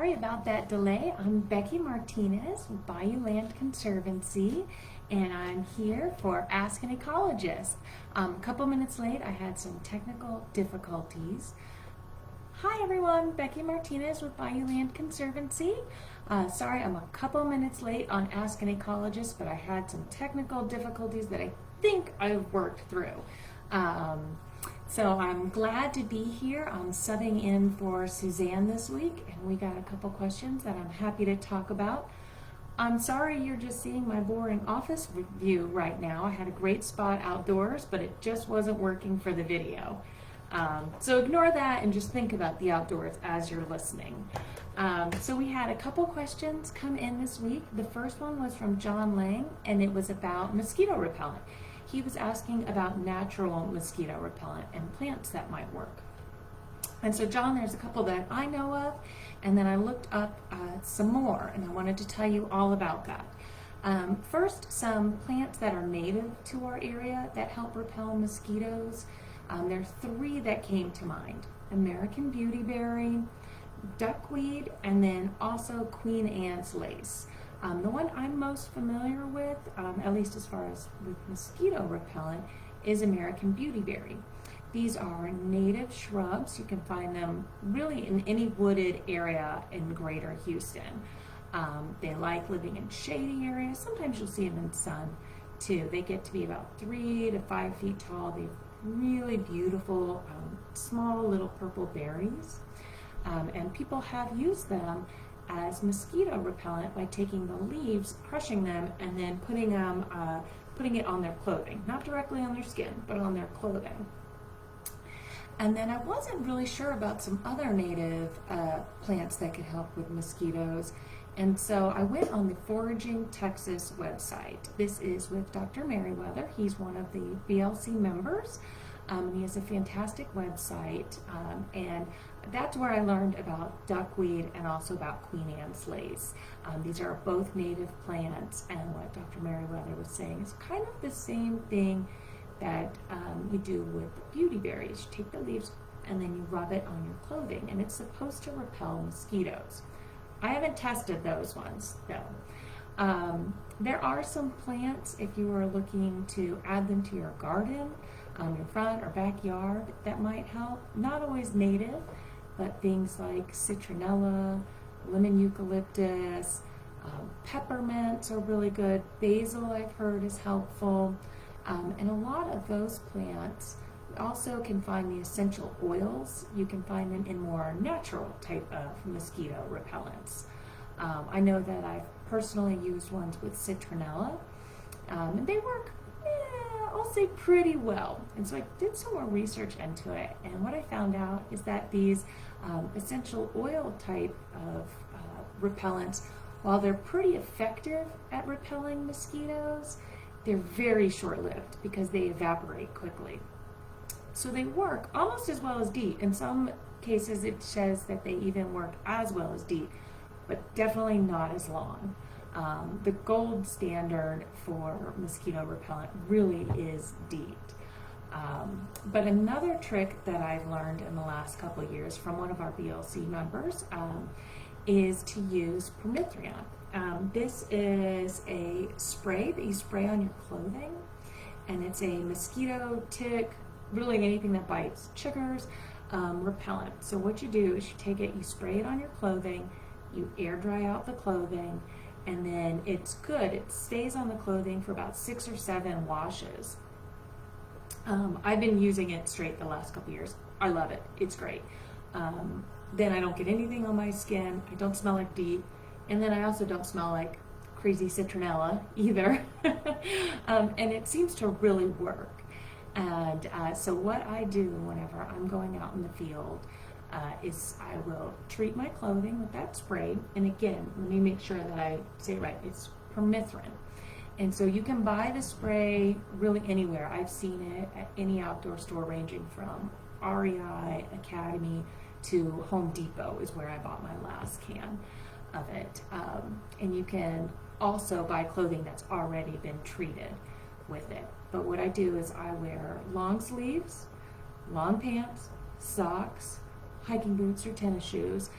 sorry about that delay. I'm Becky Martinez with Bayou Land Conservancy, and I'm here for Ask an Ecologist. A couple minutes late, I had some technical difficulties. Hi everyone, Becky Martinez with Bayou Land Conservancy. Sorry, I'm a couple minutes late on Ask an Ecologist, but I had some technical difficulties that I think I've worked through. So I'm glad to be here. I'm subbing in for Suzanne this week, and we got a couple questions that I'm happy to talk about. I'm sorry you're just seeing my boring office view right now. I had a great spot outdoors, but it just wasn't working for the video. So ignore that and just think about the outdoors as you're listening. So we had a couple questions come in this week. The first one was from John Lang, and it was about mosquito repellent. He was asking about natural mosquito repellent and plants that might work. And so John, there's a couple that I know of, and then I looked up some more, and I wanted to tell you all about that. First, some plants that are native to our area that help repel mosquitoes. There are three that came to mind: American beautyberry, duckweed, and then also Queen Anne's lace. The one I'm most familiar with, at least as far as with mosquito repellent, is American beautyberry. These are native shrubs. You can find them really in any wooded area in greater Houston. They like living in shady areas. Sometimes you'll see them in sun too. They get to be about 3 to 5 feet tall. They have really beautiful, small little purple berries. And people have used them as mosquito repellent by taking the leaves, crushing them, and then putting it on their clothing. Not directly on their skin, but on their clothing. And then I wasn't really sure about some other native plants that could help with mosquitoes. And so I went on the Foraging Texas website. This is with Dr. Merriweather. He's one of the BLC members. He has a fantastic website, and that's where I learned about duckweed and also about Queen Anne's lace. These are both native plants, and what Dr. Merriweather was saying is kind of the same thing that you do with beautyberries. You take the leaves and then you rub it on your clothing, and it's supposed to repel mosquitoes. I haven't tested those ones though. There are some plants, if you were looking to add them to your garden, your front or backyard, that might help. Not always native, but things like citronella, lemon eucalyptus, peppermints are really good. Basil, I've heard, is helpful. And a lot of those plants also can find the essential oils. You can find them in more natural type of mosquito repellents. I know that I've personally used ones with citronella, and they work, I'll say, pretty well. And so I did some more research into it, and what I found out is that these essential oil type of repellents, while they're pretty effective at repelling mosquitoes, they're very short-lived because they evaporate quickly. So they work almost as well as DEET. In some cases it says that they even work as well as DEET, but definitely not as long. The gold standard for mosquito repellent really is DEET. But another trick that I've learned in the last couple of years from one of our BLC members is to use permethrin. This is a spray that you spray on your clothing, and it's a mosquito, tick, really anything that bites, chiggers, repellent. So what you do is you take it, you spray it on your clothing, you air dry out the clothing, and then it's good. It stays on the clothing for about 6 or 7 washes. I've been using it straight the last couple years. I love it. It's great. Then I don't get anything on my skin. I don't smell like DEET. And then I also don't smell like crazy citronella either. And it seems to really work. And so what I do whenever I'm going out in the field is I will treat my clothing with that spray. And again, let me make sure that I say it right. It's permethrin. And so you can buy the spray really anywhere. I've seen it at any outdoor store ranging from REI, Academy, to Home Depot is where I bought my last can of it. And you can also buy clothing that's already been treated with it. But what I do is I wear long sleeves, long pants, socks, hiking boots or tennis shoes,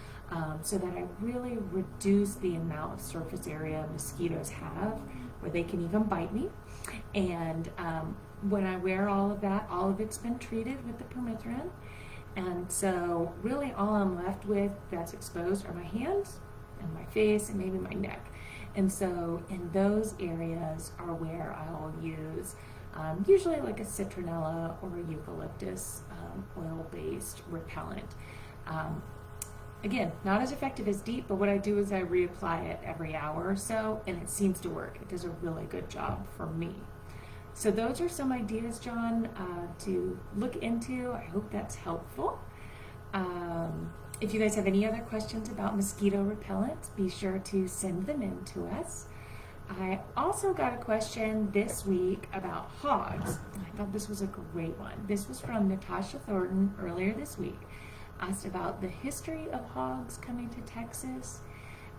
so that I really reduce the amount of surface area mosquitoes have where they can even bite me. And when I wear all of that, all of it's been treated with the permethrin. And so really all I'm left with that's exposed are my hands and my face and maybe my neck. And so in those areas are where I'll use usually like a citronella or a eucalyptus oil-based repellent. Again, not as effective as DEET, but what I do is I reapply it every hour or so, and it seems to work. It does a really good job for me. So those are some ideas, John, to look into. I hope that's helpful. If you guys have any other questions about mosquito repellents, be sure to send them in to us. I also got a question this week about hogs. I thought this was a great one. This was from Natasha Thornton earlier this week. Asked about the history of hogs coming to Texas,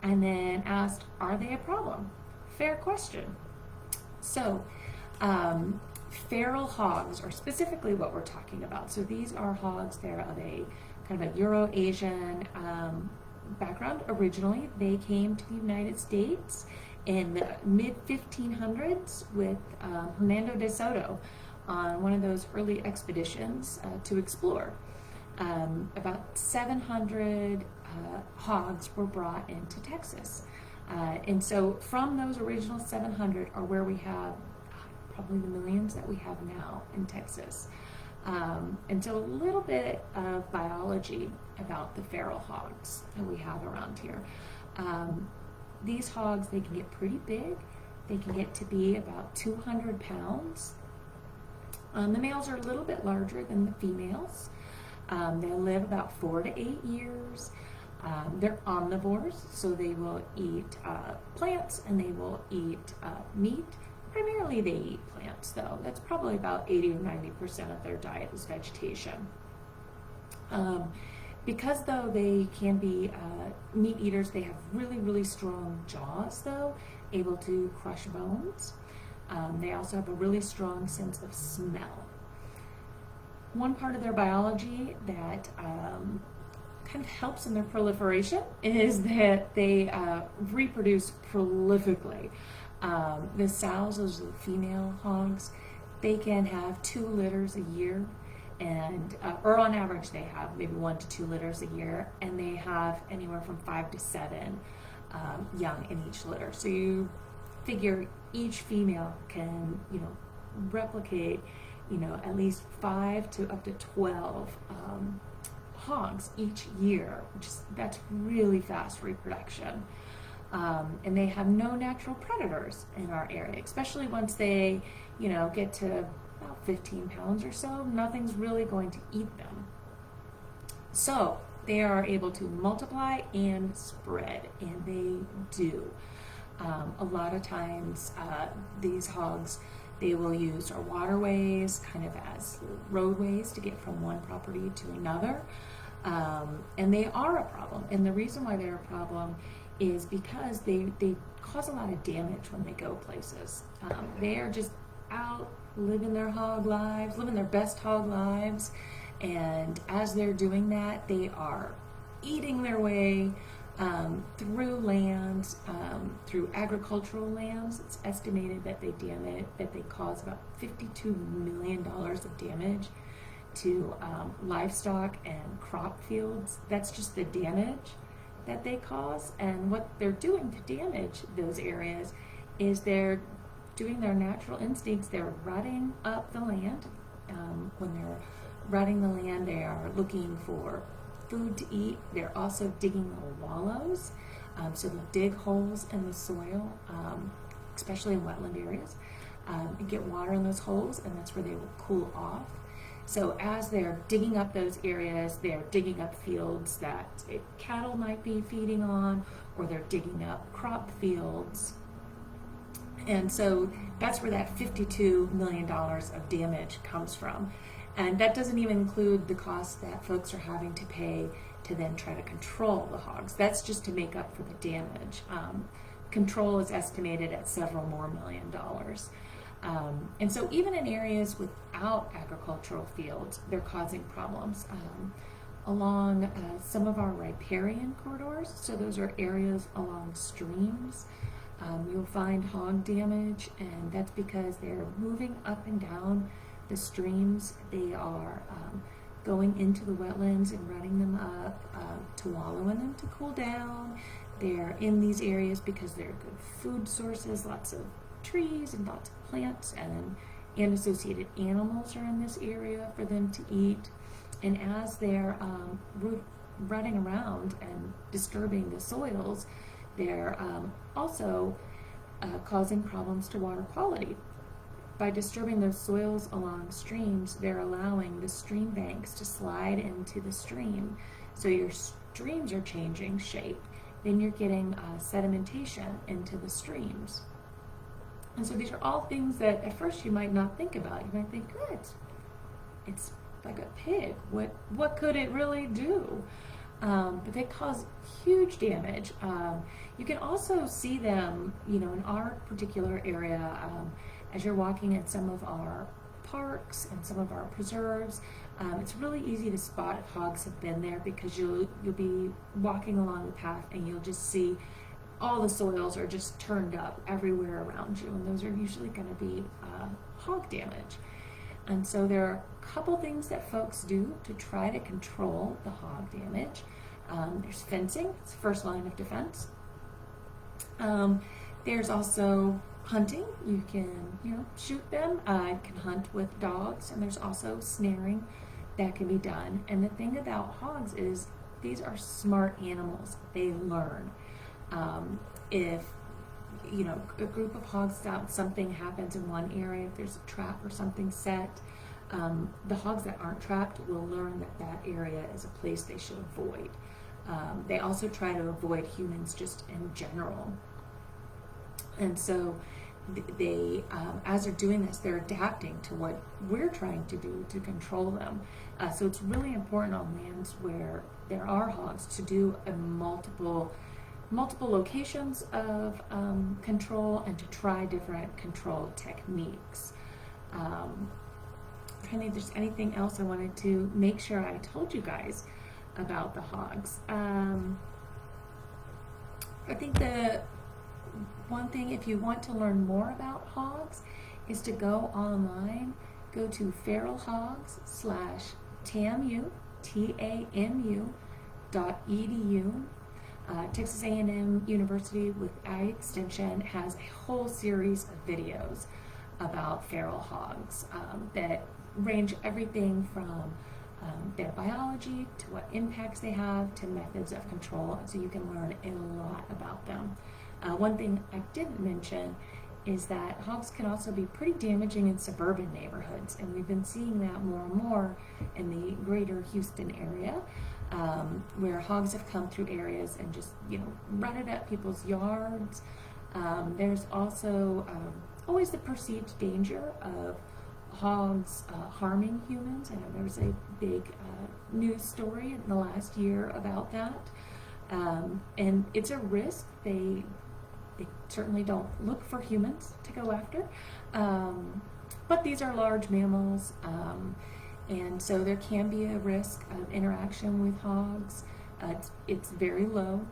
and then asked, are they a problem? Fair question. So, feral hogs are specifically what we're talking about. So these are hogs, they're of a kind of a Euro-Asian background originally. They came to the United States in the mid-1500s with Hernando de Soto on one of those early expeditions to explore. About 700 hogs were brought into Texas. And so from those original 700 are where we have probably the millions that we have now in Texas. And so a little bit of biology about the feral hogs that we have around here. These hogs, they can get pretty big. They can get to be about 200 pounds. The males are a little bit larger than the females. They live about 4 to 8 years. They're omnivores, so they will eat plants and they will eat meat. Primarily they eat plants though. That's probably about 80 or 90% of their diet is vegetation. Because though they can be meat eaters, they have really, really strong jaws though, able to crush bones. They also have a really strong sense of smell. One part of their biology that kind of helps in their proliferation is that they reproduce prolifically. The sows, those are the female hogs, they can have 2 litters a year, and or on average they have maybe 1 to 2 litters a year, and they have anywhere from 5 to 7 young in each litter. So you figure each female can, replicate, at least 5 to up to 12 hogs each year, that's really fast reproduction. And they have no natural predators in our area, especially once they, get to about 15 pounds or so, nothing's really going to eat them. So they are able to multiply and spread, and they do. A lot of times these hogs, they will use our waterways kind of as roadways to get from one property to another. And they are a problem. And the reason why they're a problem is because they cause a lot of damage when they go places. They are just out living their hog lives, living their best hog lives. And as they're doing that, they are eating their way through lands, through agricultural lands. It's estimated that they cause about $52 million of damage to livestock and crop fields. That's just the damage that they cause. And what they're doing to damage those areas is they're doing their natural instincts. They're rutting up the land. When they're rutting the land, they are looking for food to eat. They're also digging little wallows. So they'll dig holes in the soil, especially in wetland areas, and get water in those holes, and that's where they will cool off. So as they're digging up those areas, they're digging up fields that cattle might be feeding on, or they're digging up crop fields. And so that's where that $52 million of damage comes from. And that doesn't even include the cost that folks are having to pay to then try to control the hogs. That's just to make up for the damage. Control is estimated at several more $1 million. And so even in areas without agricultural fields, they're causing problems. along some of our riparian corridors. So those are areas along streams. You'll find hog damage, and that's because they're moving up and down the streams. They are going into the wetlands and running them up to wallow in them to cool down. They're in these areas because they're good food sources, lots of trees and lots of plants, and associated animals are in this area for them to eat. And as they're running around and disturbing the soils, they're also causing problems to water quality. By disturbing those soils along streams, they're allowing the stream banks to slide into the stream. So your streams are changing shape. Then you're getting sedimentation into the streams. And so these are all things that at first you might not think about. You might think, good, it's like a pig. What could it really do? But they cause huge damage. You can also see them, in our particular area, as you're walking in some of our parks and some of our preserves. It's really easy to spot if hogs have been there because you'll be walking along the path and you'll just see all the soils are just turned up everywhere around you, and those are usually going to be hog damage. And so there are a couple things that folks do to try to control the hog damage. There's fencing, it's the first line of defense. There's also hunting. You can, shoot them. You can hunt with dogs, and there's also snaring that can be done. And the thing about hogs is these are smart animals. They learn. If a group of hogs out, something happens in one area, if there's a trap or something set, the hogs that aren't trapped will learn that area is a place they should avoid. They also try to avoid humans just in general. And so they, as they're doing this, they're adapting to what we're trying to do to control them. So it's really important on lands where there are hogs to do a multiple locations of control and to try different control techniques. I'm trying to think if there's anything else I wanted to make sure I told you guys about the hogs. I think the one thing, if you want to learn more about hogs, is to go online, go to Feral Hogs /TAMU.edu. Texas A&M University with Ag Extension has a whole series of videos about feral hogs that range everything from their biology to what impacts they have to methods of control, so you can learn a lot about them. One thing I didn't mention is that hogs can also be pretty damaging in suburban neighborhoods, and we've been seeing that more and more in the greater Houston area, where hogs have come through areas and just rutted up people's yards. There's also always the perceived danger of hogs harming humans. I know there was a big news story in the last year about that, and it's a risk. They certainly don't look for humans to go after, but these are large mammals, and so there can be a risk of interaction with hogs. It's very low,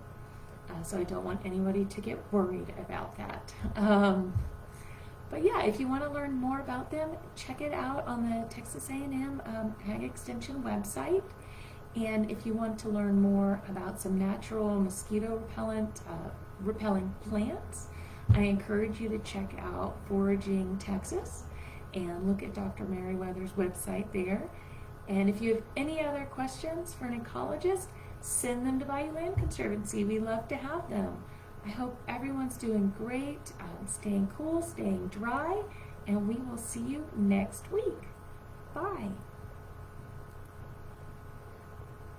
so I don't want anybody to get worried about that. But yeah, if you want to learn more about them, check it out on the Texas A&M Ag Extension website. And if you want to learn more about some natural mosquito repelling plants, I encourage you to check out Foraging Texas and look at Dr. Merriweather's website there. And if you have any other questions for an ecologist, send them to Bayou Land Conservancy. We love to have them. I hope everyone's doing great, staying cool, staying dry, and we will see you next week. Bye.